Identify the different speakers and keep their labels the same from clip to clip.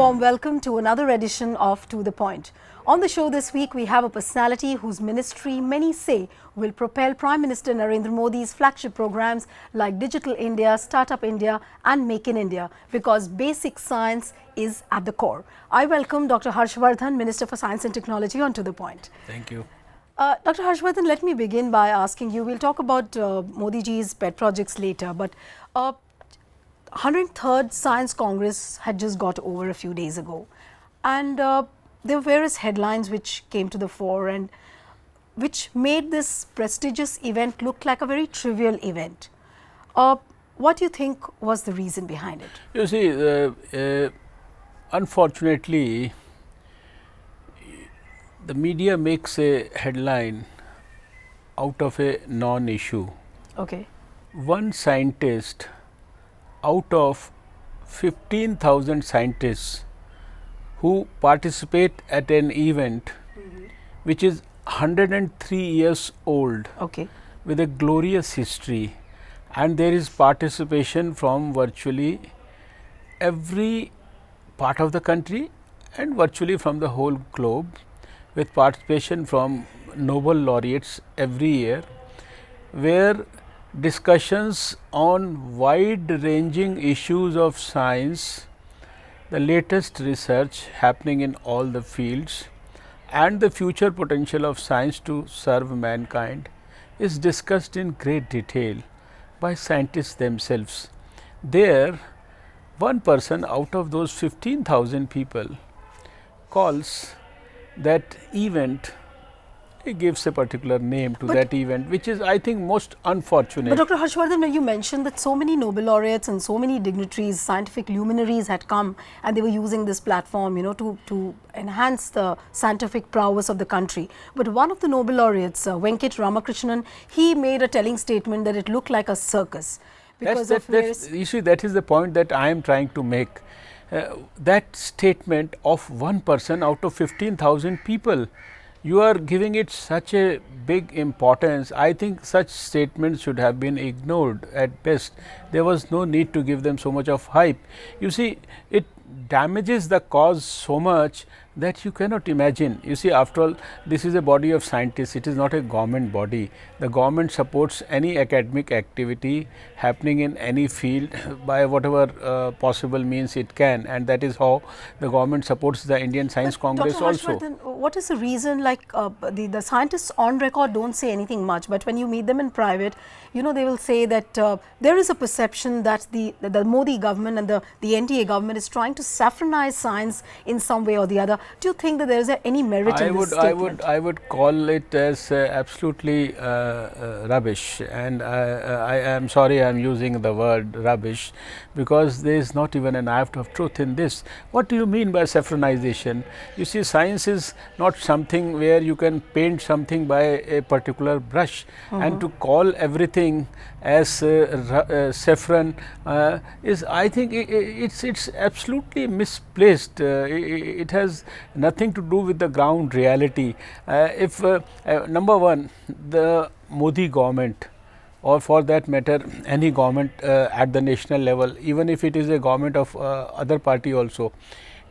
Speaker 1: warm welcome to another edition of To The Point. On the show this week, we have a personality whose ministry many say will propel Prime Minister Narendra Modi's flagship programs like Digital India, Startup India and Make in India, because basic science is at the core. I welcome Dr. Harsh Vardhan, Minister for Science and Technology, on To The Point.
Speaker 2: Thank you.
Speaker 1: Dr. Harsh Vardhan, let me begin by asking you, we'll talk about Modi ji's pet projects later, but 103rd Science Congress had just got over a few days ago, and there were various headlines which came to the fore and which made this prestigious event look like a very trivial event. What do you think was the reason behind it?
Speaker 2: You see, unfortunately, the media makes a headline out of a non-issue.
Speaker 1: Okay.
Speaker 2: One scientist out of 15,000 scientists who participate at an event which is 103 years old,
Speaker 1: Okay.
Speaker 2: with a glorious history, and there is participation from virtually every part of the country and virtually from the whole globe, with participation from Nobel laureates every year, where discussions on wide ranging issues of science, the latest research happening in all the fields and the future potential of science to serve mankind is discussed in great detail by scientists themselves. There, one person out of those 15,000 people calls that event, he gives a particular name to that event, which is, I think, most unfortunate.
Speaker 1: But Dr. Harsh Vardhan, when you mentioned that so many Nobel laureates and so many dignitaries, scientific luminaries had come and they were using this platform, you know, to enhance the scientific prowess of the country. But one of the Nobel laureates, Venkat Ramakrishnan, he made a telling statement that it looked like a circus.
Speaker 2: You see, that is the point that I am trying to make. That statement of one person out of 15,000 people, you are giving it such a big importance. I think such statements should have been ignored at best. There was no need to give them so much of hype. You see, it damages the cause so much that you cannot imagine. You see, after all, this is a body of scientists, it is not a government body. The government supports any academic activity happening in any field by whatever possible means it can, and that is how the government supports the Indian Science Congress
Speaker 1: Dr. Harsh
Speaker 2: also.
Speaker 1: Vardhan, what is the reason, like the scientists on record don't say anything much, but when you meet them in private, you know, they will say that there is a perception that the Modi government and the NDA government is trying to saffronize science in some way or the other. Do you think that there is any merit in this statement?
Speaker 2: I would call it as absolutely rubbish, and I am sorry I am using the word rubbish, because there is not even an iota of truth in this. What do you mean by saffronization? You see, science is not something where you can paint something by a particular brush, and to call everything as saffron is, I think, it's absolutely misplaced. It has nothing to do with the ground reality. If number one, the Modi government, or for that matter any government at the national level, even if it is a government of other party also,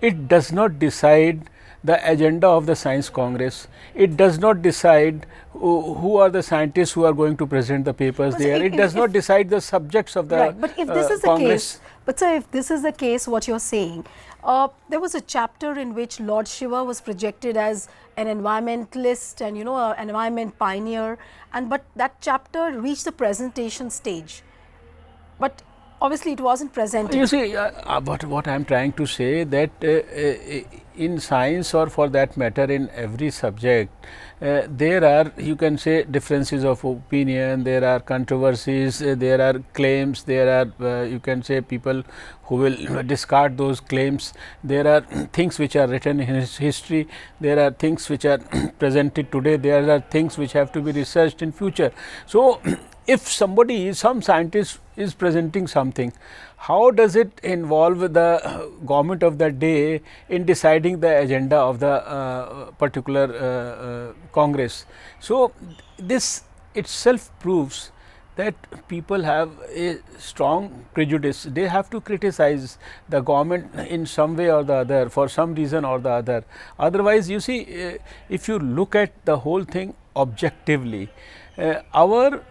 Speaker 2: it does not decide the agenda of the Science Congress. It does not decide who are the scientists who are going to present the papers there. It does not decide the subjects of the
Speaker 1: right. But if this is
Speaker 2: Congress.
Speaker 1: the case, but sir, if this is the case, what you're saying, there was a chapter in which Lord Shiva was projected as an environmentalist and, you know, an environment pioneer, and but that chapter reached the presentation stage, but obviously it wasn't presented.
Speaker 2: You see, but what I am trying to say, that in science, or for that matter in every subject, there are, you can say, differences of opinion, there are controversies, there are claims, there are you can say people who will discard those claims, there are things which are written in history, there are things which are presented today, there are things which have to be researched in future. So, if somebody, some scientist is presenting something, how does it involve the government of that day in deciding the agenda of the particular Congress? So, this itself proves that people have a strong prejudice. They have to criticize the government in some way or the other, for some reason or the other. Otherwise, you see, if you look at the whole thing objectively, our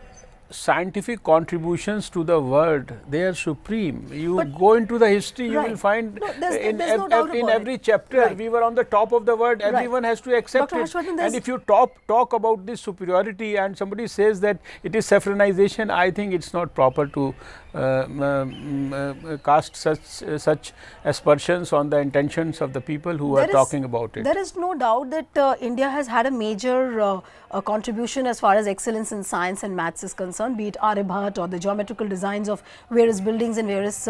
Speaker 2: scientific contributions to the world, they are supreme. You
Speaker 1: But
Speaker 2: go into the history, you
Speaker 1: right.
Speaker 2: will find
Speaker 1: No, there's no doubt
Speaker 2: in
Speaker 1: about
Speaker 2: every
Speaker 1: it.
Speaker 2: chapter,
Speaker 1: Right.
Speaker 2: we were on the top of the world.
Speaker 1: Right.
Speaker 2: Everyone has to accept
Speaker 1: Dr.
Speaker 2: it.
Speaker 1: Harsh Vardhan,
Speaker 2: And if you talk about this superiority and somebody says that it is saffronization, I think it's not proper to cast such aspersions on the intentions of the people who are talking about it.
Speaker 1: There is no doubt that India has had a major contribution as far as excellence in science and maths is concerned, be it Aryabhat or the geometrical designs of various buildings and various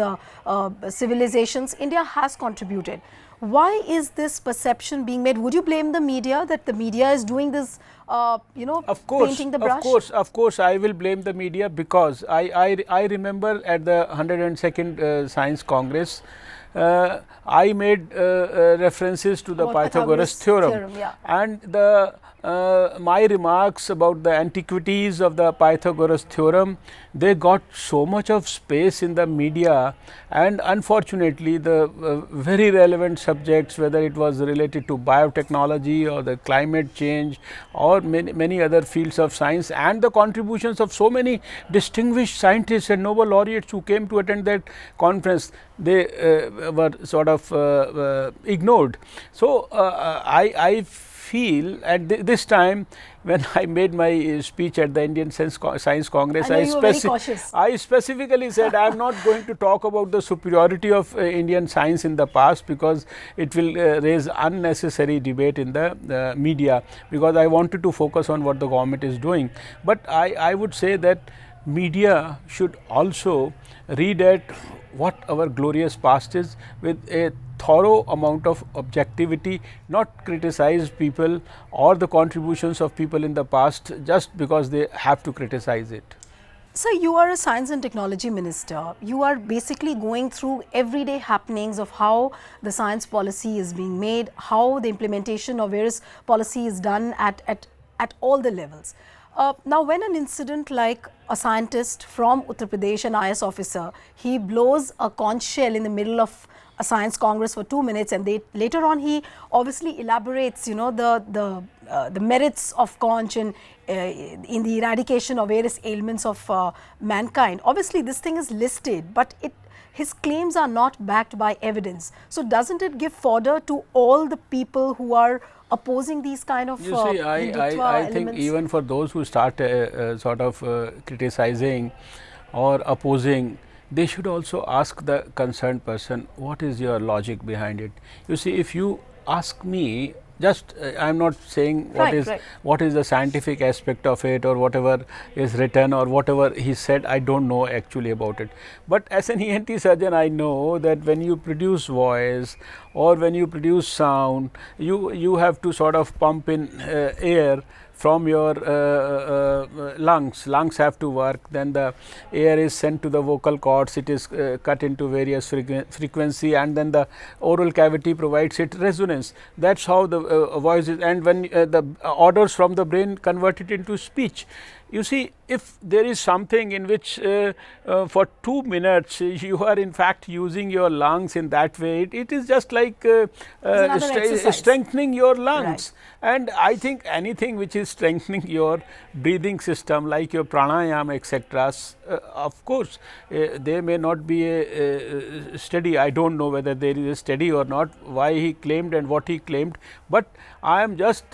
Speaker 1: civilizations. India has contributed. Why is this perception being made? Would you blame the media, that the media is doing this, painting the brush?
Speaker 2: Of course, I will blame the media, because I remember at the 102nd Science Congress, I made references to the Pythagoras theorem,
Speaker 1: yeah.
Speaker 2: and my remarks about the antiquities of the Pythagoras theorem, they got so much of space in the media, and unfortunately the very relevant subjects, whether it was related to biotechnology or the climate change or many other fields of science, and the contributions of so many distinguished scientists and Nobel laureates who came to attend that conference, they were sort of ignored. So, I feel at this time, when I made my speech at the Indian Science Congress, I specifically said I am not going to talk about the superiority of Indian science in the past, because it will raise unnecessary debate in the media, because I wanted to focus on what the government is doing. But I would say that media should also read at what our glorious past is with a thorough amount of objectivity, not criticize people or the contributions of people in the past just because they have to criticize it.
Speaker 1: Sir, you are a science and technology minister. You are basically going through everyday happenings of how the science policy is being made, how the implementation of various policy is done at all the levels. Now, when an incident like a scientist from Uttar Pradesh, an IS officer, he blows a conch shell in the middle of a science congress for 2 minutes, and later on he obviously elaborates, you know, the merits of conch in the eradication of various ailments of mankind. Obviously, this thing is listed, but his claims are not backed by evidence. So, doesn't it give fodder to all the people who are opposing these kind of
Speaker 2: I think even for those who start sort of criticizing or opposing, they should also ask the concerned person, what is your logic behind it? You see, if you ask me, just I am not saying what is the scientific aspect of it, or whatever is written or whatever he said, I don't know actually about it. But as an ENT surgeon, I know that when you produce voice or when you produce sound, you have to sort of pump in air from your lungs have to work, then the air is sent to the vocal cords, it is cut into various frequency, and then the oral cavity provides it resonance. That is how the voice is, and when the orders from the brain convert it into speech. You see, if there is something in which for 2 minutes you are in fact using your lungs in that way, it is just like strengthening your lungs. Right. And I think anything which is strengthening your breathing system, like your pranayama, etc., of course, there may not be a study. I don't know whether there is a study or not, why he claimed and what he claimed, but I am just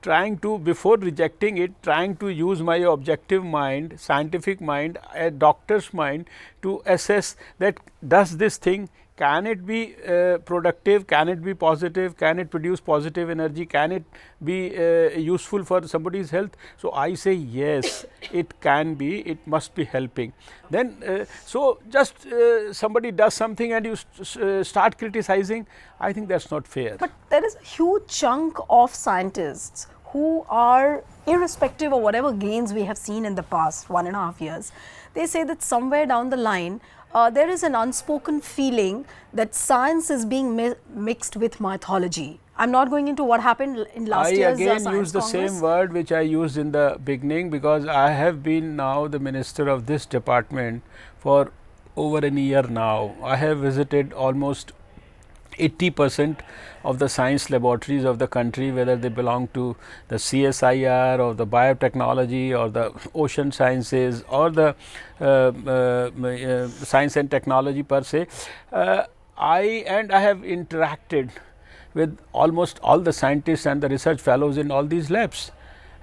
Speaker 2: trying to, before rejecting it, trying to use my objective mind, scientific mind, a doctor's mind to assess that does this thing, can it be productive, can it be positive, can it produce positive energy, can it be useful for somebody's health. So, I say yes, it can be, it must be helping. Then so just somebody does something and you start criticizing, I think that is not fair.
Speaker 1: But there is a huge chunk of scientists who are, irrespective of whatever gains we have seen in the past 1.5 years, they say that somewhere down the line there is an unspoken feeling that science is being mixed with mythology. I'm not going into what happened in last year's
Speaker 2: again
Speaker 1: Science
Speaker 2: use the
Speaker 1: Congress.
Speaker 2: same word which I used in the beginning, because I have been now the minister of this department for over a year now. I have visited almost 80% of the science laboratories of the country, whether they belong to the CSIR or the biotechnology or the ocean sciences or the science and technology per se. I have interacted with almost all the scientists and the research fellows in all these labs.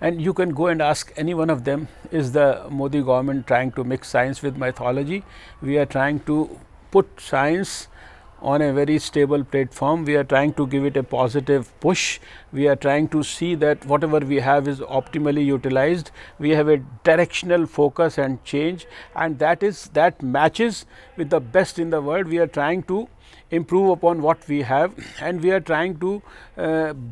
Speaker 2: And you can go and ask any one of them, is the Modi government trying to mix science with mythology? We are trying to put science on a very stable platform. We are trying to give it a positive push. We are trying to see that whatever we have is optimally utilized. We have a directional focus and change, and that matches with the best in the world. We are trying to improve upon what we have, and we are trying to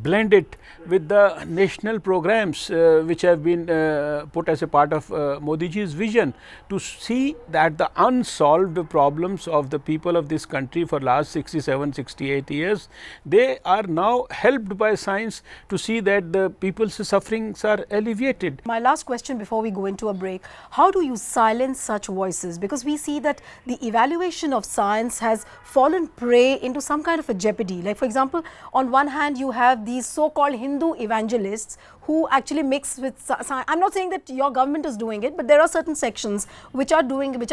Speaker 2: blend it with the national programs which have been put as a part of Modi ji's vision, to see that the unsolved problems of the people of this country for last 67-68 years, they are now helped by science, to see that the people's sufferings are alleviated.
Speaker 1: My last question before we go into a break: how do you silence such voices? Because we see that the evaluation of science has fallen prey into some kind of a jeopardy. Like, for example, on one hand you have these so-called Hindu evangelists who actually mix with science. I'm not saying that your government is doing it, but there are certain sections which are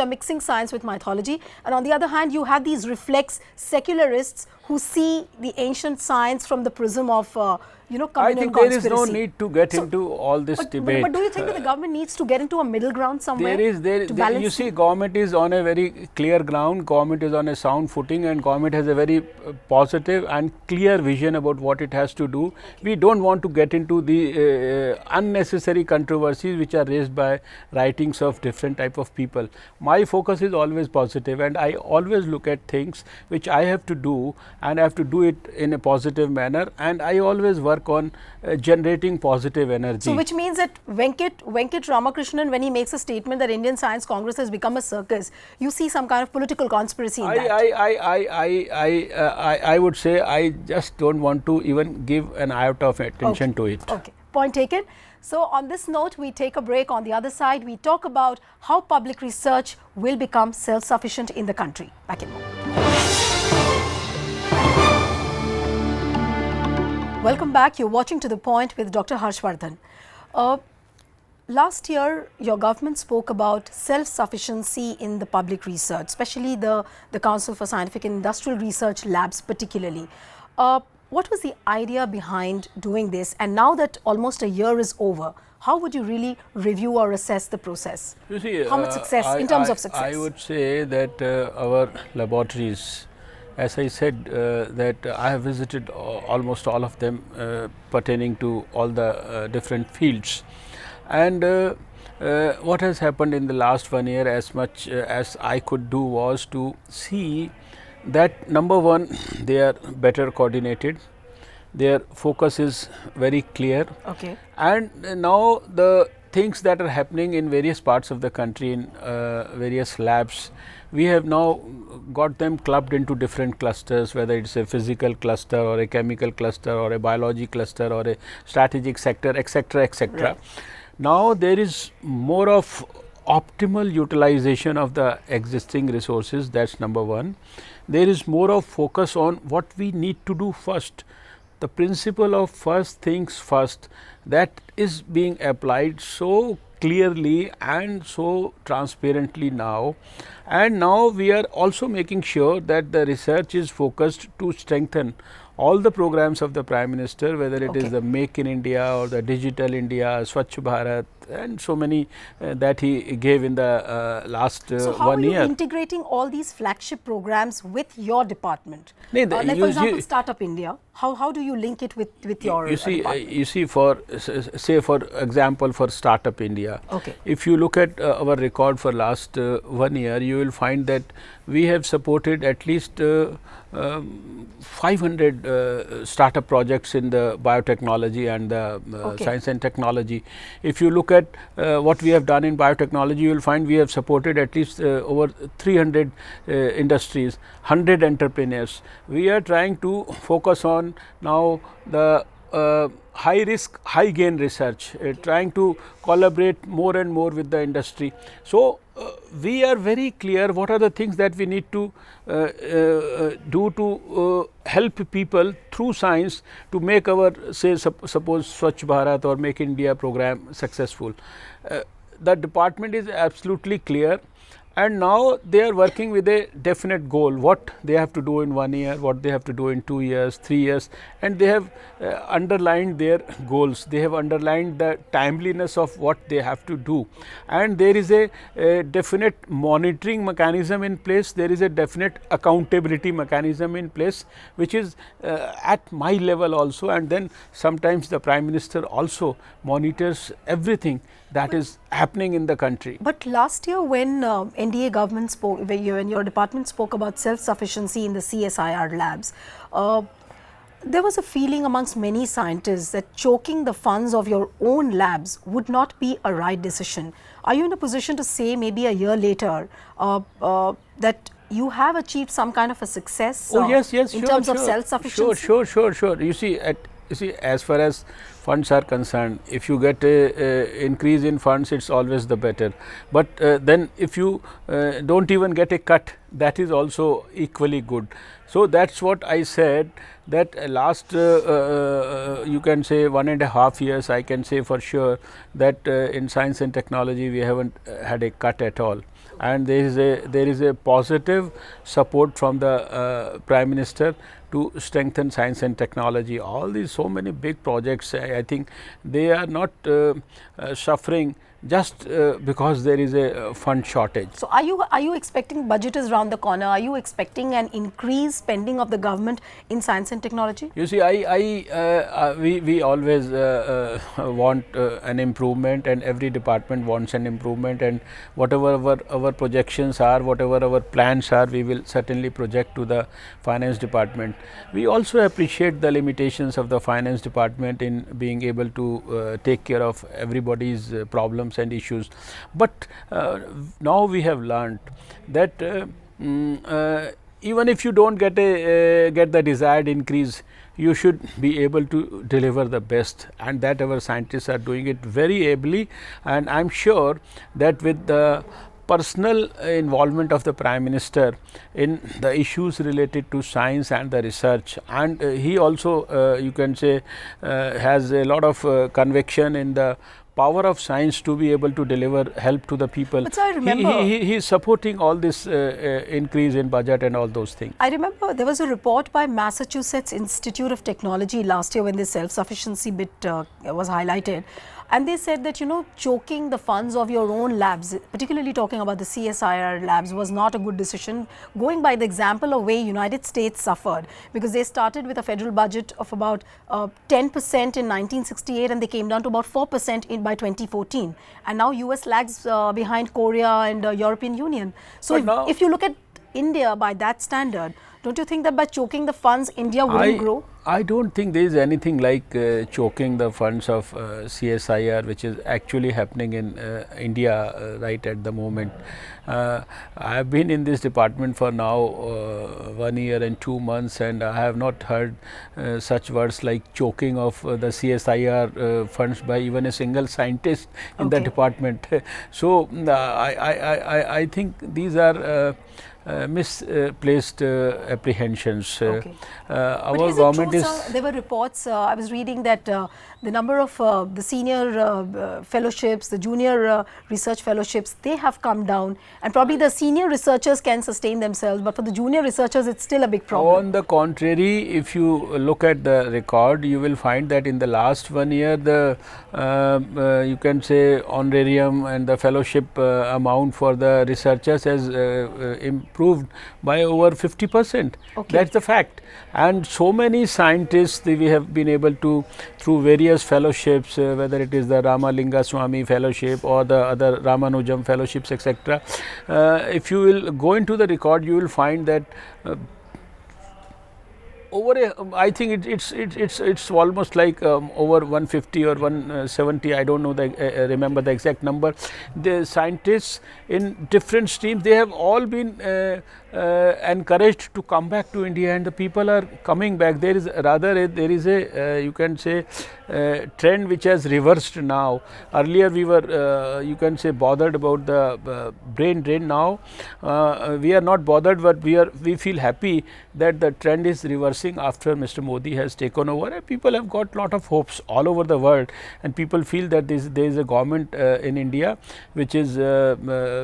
Speaker 1: mixing science with mythology. And on the other hand, you have these reflex secularists who see the ancient science from the prism of communal
Speaker 2: I think
Speaker 1: conspiracy.
Speaker 2: there is no need to get into all this debate.
Speaker 1: But do you think that the government needs to get into a middle ground somewhere?
Speaker 2: You see, government is on a very clear ground, government is on a sound footing, and government has a very positive and clear vision about what it has to do. We don't want to get into the unnecessary controversies which are raised by writings of different type of people. My focus is always positive, and I always look at things which I have to do, and I have to do it in a positive manner, and I always work on generating positive energy.
Speaker 1: So, which means that Venkat Ramakrishnan, when he makes a statement that Indian Science Congress has become a circus, you see some kind of political conspiracy in that.
Speaker 2: I would say I just don't want to even give an iota of attention to it.
Speaker 1: Okay, point taken. So, on this note, we take a break. On the other side, we talk about how public research will become self-sufficient in the country. Back in a moment. Welcome back. You're watching To The Point with Dr. Harsh Vardhan. Last year, your government spoke about self-sufficiency in the public research, especially the Council for Scientific and Industrial Research labs particularly. What was the idea behind doing this? And now that almost a year is over, how would you really review or assess the process?
Speaker 2: You see,
Speaker 1: how much success in terms of success?
Speaker 2: I would say that our laboratories, as I said, that I have visited almost all of them pertaining to all the different fields. And what has happened in the last 1 year, as much as I could do, was to see that number one, they are better coordinated, their focus is very clear.
Speaker 1: Okay.
Speaker 2: And now the things that are happening in various parts of the country, in various labs, we have now got them clubbed into different clusters, whether it's a physical cluster or a chemical cluster or a biology cluster or a strategic sector, etc., etc. Right. Now there is more of optimal utilization of the existing resources. That's number one. There is more of focus on what we need to do first. The principle of first things first, that is being applied so clearly and so transparently now. And now we are also making sure that the research is focused to strengthen all the programs of the Prime Minister, whether it is the Make in India or the Digital India, Swachh Bharat, and so many that he gave in the last 1 year.
Speaker 1: So, how are you integrating all these flagship programs with your department? Like, for example, Startup India, how do you link it with your department?
Speaker 2: You see, for example, for Startup India, if you look at our record for last 1 year, you will find that we have supported at least 500 startup projects in the biotechnology and the science and technology. If you look at what we have done in biotechnology, you will find we have supported at least over 300 industries, 100 entrepreneurs. We are trying to focus on now the high risk, high gain research, trying to collaborate more and more with the industry. So, we are very clear what are the things that we need to do to help people through science to make our, say, suppose Swachh Bharat or Make India program successful. The department is absolutely clear, and now they are working with a definite goal, what they have to do in 1 year, what they have to do in 2 years, 3 years, and they have underlined their goals, they have underlined the timeliness of what they have to do, and there is a definite monitoring mechanism in place, there is a definite accountability mechanism in place, which is at my level also, and then sometimes the Prime Minister also monitors everything that is happening in the country.
Speaker 1: But last year when NDA government spoke, when your department spoke about self-sufficiency in the CSIR labs, there was a feeling amongst many scientists that choking the funds of your own labs would not be a right decision. Are you in a position to say maybe a year later that you have achieved some kind of a success in terms of self-sufficiency?
Speaker 2: Sure. You see, as far as funds are concerned, if you get a increase in funds, it's always the better. But then if you don't even get a cut, that is also equally good. So, that's what I said, that last you can say 1.5 years, I can say for sure that in science and technology we haven't had a cut at all. And there is a positive support from the Prime Minister to strengthen science and technology. All these so many big projects, I think they are not suffering just because there is a fund shortage.
Speaker 1: So, are you expecting, budget is round the corner, are you expecting an increased spending of the government in science and technology?
Speaker 2: You see, we always want an improvement, and every department wants an improvement, and whatever our projections are, whatever our plans are, we will certainly project to the finance department. We also appreciate the limitations of the finance department in being able to take care of everybody's problems and issues, but now we have learned that even if you don't get the desired increase, you should be able to deliver the best, and that our scientists are doing it very ably. And I am sure that with the personal involvement of the Prime Minister in the issues related to science and the research, and he also you can say has a lot of conviction in the power of science to be able to deliver help to the people.
Speaker 1: But so I remember
Speaker 2: he is supporting all this increase in budget and all those things.
Speaker 1: I remember there was a report by Massachusetts Institute of Technology last year when the self-sufficiency bit was highlighted, and they said that, you know, choking the funds of your own labs, particularly talking about the CSIR labs, was not a good decision, going by the example of way United States suffered, because they started with a federal budget of about 10% in 1968 and they came down to about 4% by 2014, and now US lags behind Korea and European Union. So if you look at India by that standard, don't you think that by choking the funds, India wouldn't grow?
Speaker 2: I don't think there is anything like choking the funds of CSIR, which is actually happening in India right at the moment. I have been in this department for now 1 year and 2 months, and I have not heard such words like choking of the CSIR funds by even a single scientist in the department. So, I think these are misplaced apprehensions. Our government is.
Speaker 1: There were reports, I was reading that the number of the senior fellowships, the junior research fellowships, they have come down, and probably the senior researchers can sustain themselves, but for the junior researchers it's still a big problem.
Speaker 2: On the contrary, if you look at the record, you will find that in the last 1 year the you can say honorarium and the fellowship amount for the researchers has improved by over 50%. That's the fact, and so many scientists we have been able to, through various fellowships, whether it is the Ramalinga Swami fellowship or the other Ramanujam fellowships, etc. If you will go into the record, you will find that over I think it's almost like over 150 or 170. I don't know remember the exact number. The scientists in different streams, they have all been encouraged to come back to India, and the people are coming back. There is a you can say trend which has reversed now. Earlier we were you can say bothered about the brain drain. Now we are not bothered, but we feel happy that the trend is reversing after Mr. Modi has taken over, and people have got lot of hopes all over the world, and people feel that there is a government in India which is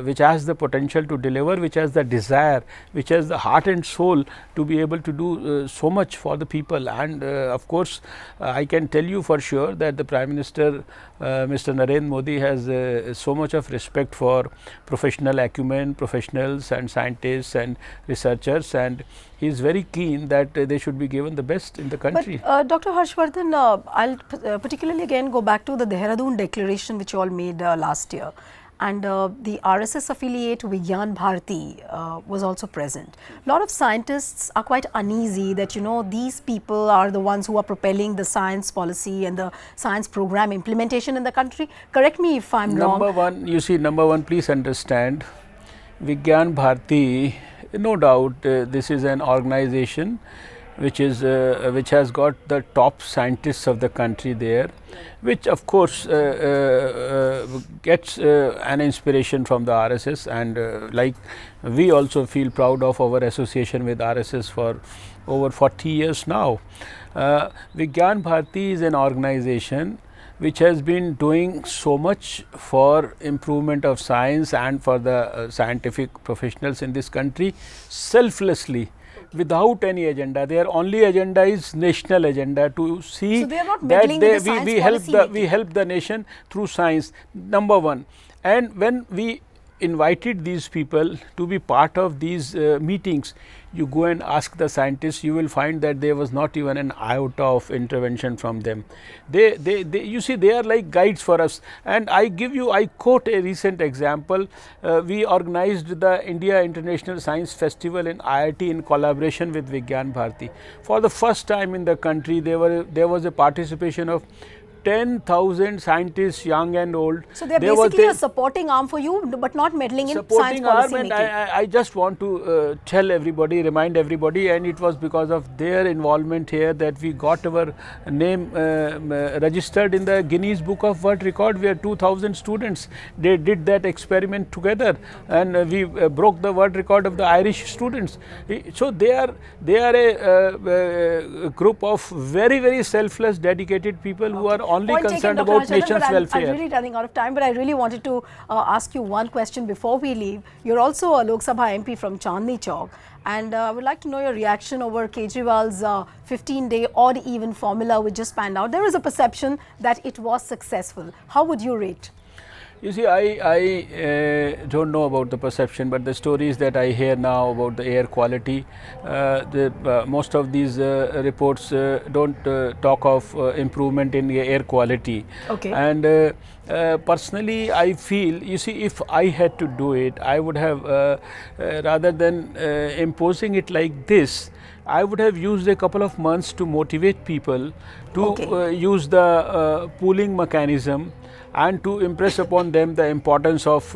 Speaker 2: which has the potential to deliver, which has the desire, which has the heart and soul to be able to do so much for the people. And of course, I can tell you for sure that the Prime Minister Mr. Narendra Modi has so much of respect for professional acumen, professionals and scientists and researchers, and he is very keen that they should be given the best in the country.
Speaker 1: But Dr. Harsh Vardhan, I'll particularly again go back to the Dehradun declaration which you all made last year, and the RSS affiliate Vigyan Bharati was also present. A lot of scientists are quite uneasy that these people are the ones who are propelling the science policy and the science program implementation in the country. Correct me if I'm wrong.
Speaker 2: Number one, please understand, Vigyan Bharati, no doubt this is an organization which has got the top scientists of the country there, which of course gets an inspiration from the RSS, and like we also feel proud of our association with RSS for over 40 years now. Vigyan Bharati is an organization which has been doing so much for improvement of science and for the scientific professionals in this country selflessly, without any agenda. Their only agenda is national agenda, to see that we help the nation through science, number one. And when we invited these people to be part of these meetings, you go and ask the scientists, you will find that there was not even an iota of intervention from them. You see, they are like guides for us. And I quote a recent example. We organized the India International Science Festival in IIT in collaboration with Vigyan Bharati. For the first time in the country, there was a participation of 10,000 scientists, young and old.
Speaker 1: So they are basically a supporting arm for you, but not meddling in science policy making.
Speaker 2: I just want to tell everybody, remind everybody, and it was because of their involvement here that we got our name registered in the Guinness Book of World Record, where 2,000 students, they did that experiment together, and we broke the world record of the Irish students. So they are a group of very, very selfless, dedicated people who are only concerned about nation's welfare.
Speaker 1: I'm really running out of time, but I really wanted to ask you one question before we leave. You're also a Lok Sabha MP from Chandni Chowk, and I would like to know your reaction over Kejriwal's 15-day odd even formula which just panned out. There is a perception that it was successful. How would you rate?
Speaker 2: You see, I don't know about the perception, but the stories that I hear now about the air quality, most of these reports don't talk of improvement in the air quality.
Speaker 1: Okay.
Speaker 2: And personally, I feel, you see, if I had to do it, I would have, rather than imposing it like this, I would have used a couple of months to motivate people to use the pooling mechanism, and to impress upon them the importance of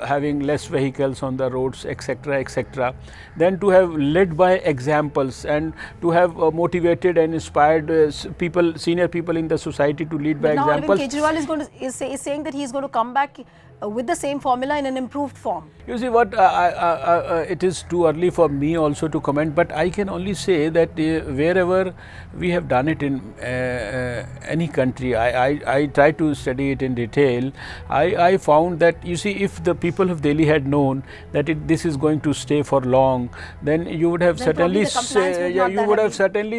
Speaker 2: having less vehicles on the roads, etc., etc. Then to have led by examples, and to have motivated and inspired people, senior people in the society to lead by examples.
Speaker 1: Now Kejriwal is saying that he is going to come back with the same formula in an improved form.
Speaker 2: You see what, it is too early for me also to comment, but I can only say that wherever we have done it in any country, I try to study it in detail. I found that, you see, if the people of Delhi had known that this is going to stay for long, then you would have certainly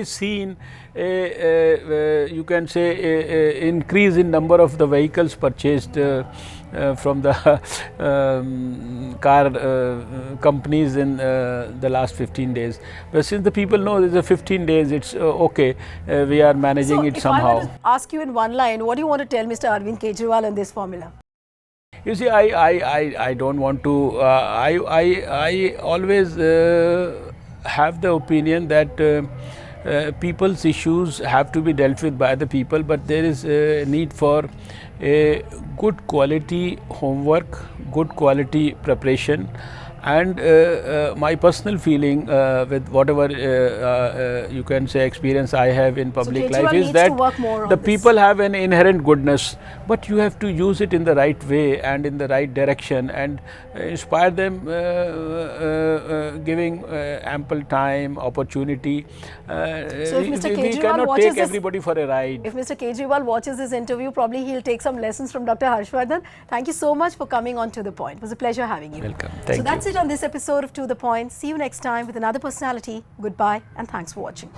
Speaker 2: seen you can say increase in number of the vehicles purchased from the car companies in the last 15 days. But since the people know there's a 15 days, it's okay, we are managing it somehow.
Speaker 1: If I were to ask you in one line, what do you want to tell Mr. Arvind Kejriwal on this formula?
Speaker 2: You see, I don't want to, I always have the opinion that people's issues have to be dealt with by the people, but there is a need for a good quality homework, good quality preparation, and my personal feeling with whatever you can say experience I have in public life is that the people have an inherent goodness, but you have to use it in the right way and in the right direction and inspire them, giving ample time, opportunity.
Speaker 1: So if Mr.
Speaker 2: we
Speaker 1: Kejriwal
Speaker 2: cannot
Speaker 1: watches
Speaker 2: take
Speaker 1: this,
Speaker 2: everybody for a ride.
Speaker 1: If Mr. Kejriwal watches this interview, probably he'll take some lessons from Dr. Harsh Vardhan. Thank you so much for coming on To The Point. It was a pleasure having you.
Speaker 2: Welcome.
Speaker 1: So
Speaker 2: Thank you.
Speaker 1: that's it on this episode of To The Point. See you next time with another personality. Goodbye and thanks for watching.